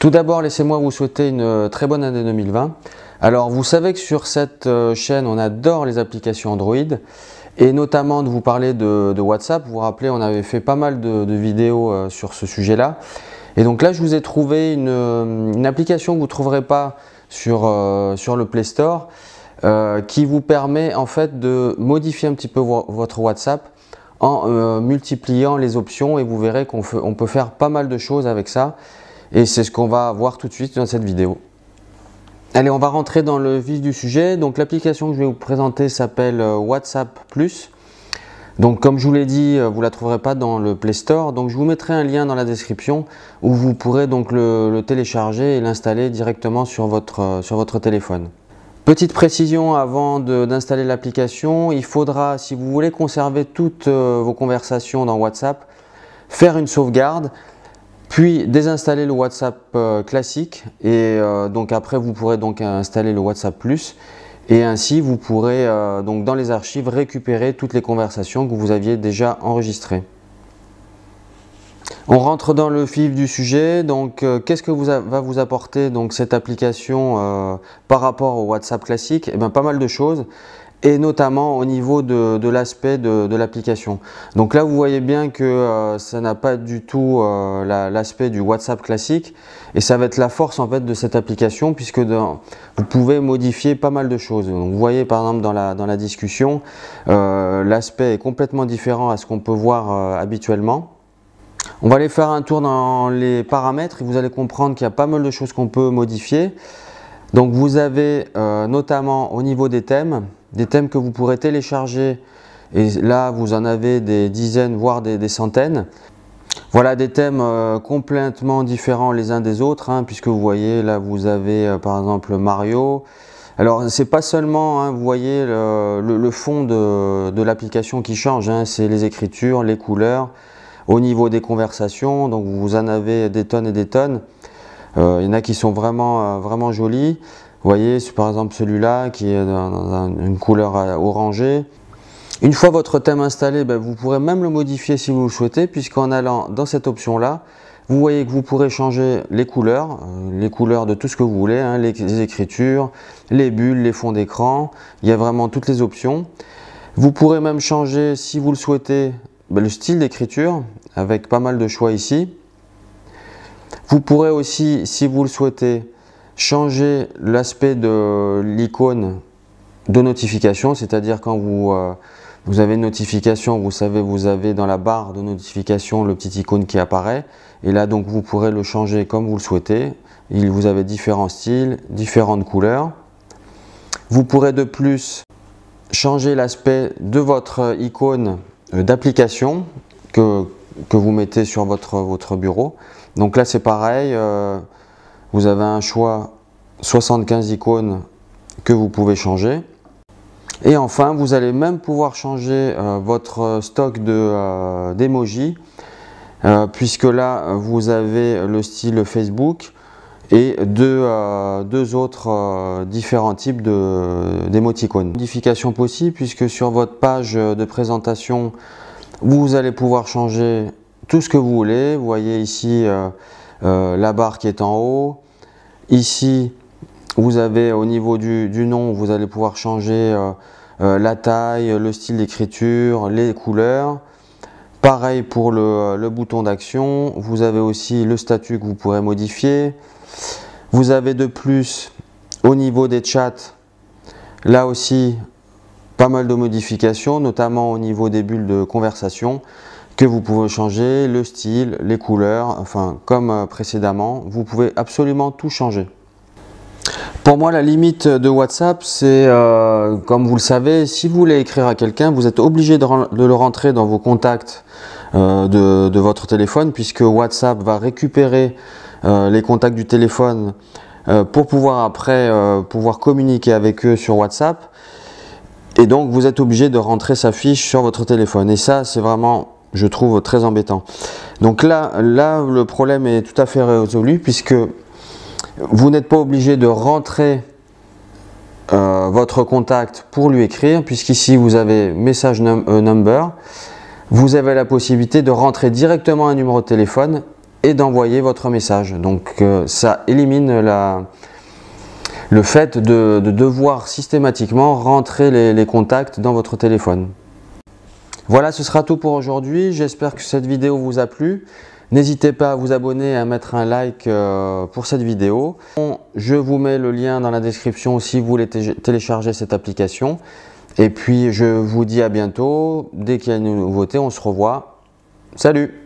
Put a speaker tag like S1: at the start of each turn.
S1: Tout d'abord, laissez-moi vous souhaiter une très bonne année 2020. Alors, vous savez que sur cette chaîne, on adore les applications Android et notamment de vous parler de WhatsApp. Vous vous rappelez, on avait fait pas mal de vidéos sur ce sujet-là. Et donc là, je vous ai trouvé une application que vous ne trouverez pas sur le Play Store qui vous permet en fait de modifier un petit peu votre WhatsApp en multipliant les options et vous verrez qu'on peut faire pas mal de choses avec ça. Et c'est ce qu'on va voir tout de suite dans cette vidéo. Allez, on va rentrer dans le vif du sujet. Donc l'application que je vais vous présenter s'appelle WhatsApp Plus. Donc comme je vous l'ai dit, vous ne la trouverez pas dans le Play Store. Donc je vous mettrai un lien dans la description où vous pourrez donc le télécharger et l'installer directement sur votre téléphone. Petite précision avant d'installer l'application, il faudra, si vous voulez conserver toutes vos conversations dans WhatsApp, faire une sauvegarde. Puis désinstaller le WhatsApp classique et donc après vous pourrez donc installer le WhatsApp Plus et ainsi vous pourrez donc dans les archives récupérer toutes les conversations que vous aviez déjà enregistrées. On rentre dans le vif du sujet. Donc qu'est-ce que va vous apporter donc cette application par rapport au WhatsApp classique? Eh bien, pas mal de choses. Et notamment au niveau de l'aspect de l'application. Donc là vous voyez bien que ça n'a pas du tout l'aspect du WhatsApp classique et ça va être la force en fait de cette application puisque vous pouvez modifier pas mal de choses. Donc vous voyez par exemple dans la discussion l'aspect est complètement différent à ce qu'on peut voir habituellement. On va aller faire un tour dans les paramètres et vous allez comprendre qu'il y a pas mal de choses qu'on peut modifier. Donc vous avez notamment au niveau des thèmes que vous pourrez télécharger et là vous en avez des dizaines voire des centaines. Voilà des thèmes complètement différents les uns des autres puisque vous voyez là vous avez par exemple Mario. Alors c'est pas seulement, vous voyez le fond de l'application qui change, c'est les écritures, les couleurs, au niveau des conversations, donc vous en avez des tonnes et des tonnes. Il y en a qui sont vraiment jolis. Vous voyez, par exemple celui-là qui est dans une couleur orangée. Une fois votre thème installé, vous pourrez même le modifier si vous le souhaitez, puisqu'en allant dans cette option-là, vous voyez que vous pourrez changer les couleurs de tout ce que vous voulez, les écritures, les bulles, les fonds d'écran. Il y a vraiment toutes les options. Vous pourrez même changer, si vous le souhaitez, le style d'écriture, avec pas mal de choix ici. Vous pourrez aussi, si vous le souhaitez, changer l'aspect de l'icône de notification, c'est-à-dire quand vous avez une notification, vous savez, vous avez dans la barre de notification le petit icône qui apparaît. Et là, donc, vous pourrez le changer comme vous le souhaitez. Vous avez différents styles, différentes couleurs. Vous pourrez de plus changer l'aspect de votre icône d'application que vous mettez sur votre bureau. Donc là, c'est pareil. Vous avez un choix 75 icônes que vous pouvez changer. Et enfin, vous allez même pouvoir changer votre stock d'emojis, puisque là, vous avez le style Facebook et deux autres différents types d'émoticônes. Modification possible, puisque sur votre page de présentation, vous allez pouvoir changer tout ce que vous voulez. Vous voyez ici la barre qui est en haut. Ici, vous avez au niveau du nom, vous allez pouvoir changer la taille, le style d'écriture, les couleurs. Pareil pour le bouton d'action. Vous avez aussi le statut que vous pourrez modifier. Vous avez de plus, au niveau des chats, là aussi, pas mal de modifications, notamment au niveau des bulles de conversation, que vous pouvez changer, le style, les couleurs, enfin comme précédemment, vous pouvez absolument tout changer. Pour moi, la limite de WhatsApp, c'est comme vous le savez, si vous voulez écrire à quelqu'un, vous êtes obligé de le rentrer dans vos contacts de votre téléphone, puisque WhatsApp va récupérer les contacts du téléphone pour pouvoir après communiquer avec eux sur WhatsApp. Et donc, vous êtes obligé de rentrer sa fiche sur votre téléphone. Et ça, c'est vraiment, je trouve, très embêtant. Donc là, le problème est tout à fait résolu, puisque vous n'êtes pas obligé de rentrer votre contact pour lui écrire, puisqu'ici vous avez message number, vous avez la possibilité de rentrer directement un numéro de téléphone et d'envoyer votre message. Donc ça élimine le fait de devoir systématiquement rentrer les contacts dans votre téléphone. Voilà, ce sera tout pour aujourd'hui. J'espère que cette vidéo vous a plu. N'hésitez pas à vous abonner et à mettre un like pour cette vidéo. Je vous mets le lien dans la description si vous voulez télécharger cette application. Et puis je vous dis à bientôt. Dès qu'il y a une nouveauté, on se revoit. Salut!